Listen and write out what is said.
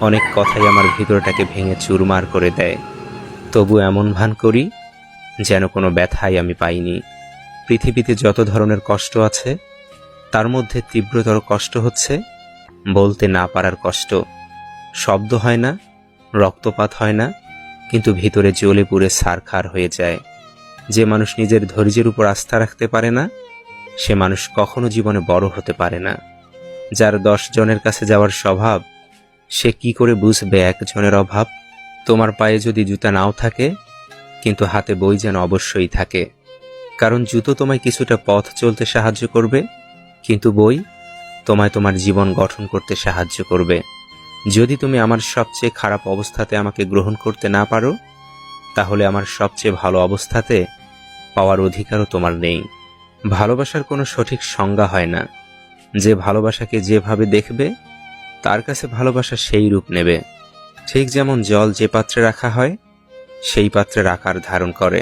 অনেক কথাই আমার ভিতরটাকে ভেঙে চুরমার করে দেয়। তবু এমন ভান করি যেন কোনো ব্যথাই আমি পাইনি। পৃথিবীতে যত ধরনের কষ্ট আছে তার মধ্যে তীব্রতর কষ্ট হচ্ছে বলতে না পারার কষ্ট। শব্দ হয় না, রক্তপাত হয় না, কিন্তু ভিতরে জ্বলে পুড়ে ছারখার হয়ে যায়। যে মানুষ নিজের ধৈর্যের উপর আস্থা রাখতে পারে না সে মানুষ কখনো জীবনে বড় হতে পারে না। যার 10 জনের কাছে যাওয়ার স্বভাব সে কি করে বুঝবে একজনের অভাব? তোমার পায়ে যদি জুতা নাও থাকে কিন্তু হাতে বই যেন অবশ্যই থাকে। কারণ জুতো তোমায় কিছুটা পথ চলতে সাহায্য করবে, কিন্তু বই তোমায় তোমার জীবন গঠন করতে সাহায্য করবে। যদি তুমি আমার সবচেয়ে খারাপ অবস্থাতে আমাকে গ্রহণ করতে না পারো তাহলে আমার সবচেয়ে ভালো অবস্থাতে পাওয়ার অধিকারও তোমার নেই। ভালোবাসার কোনো সঠিক সংজ্ঞা হয় না। যে ভালোবাসাকে যেভাবে দেখবে তার কাছে ভালোবাসা সেই রূপ নেবে। ঠিক যেমন জল যে পাত্রে রাখা হয় সেই পাত্রের আকার ধারণ করে।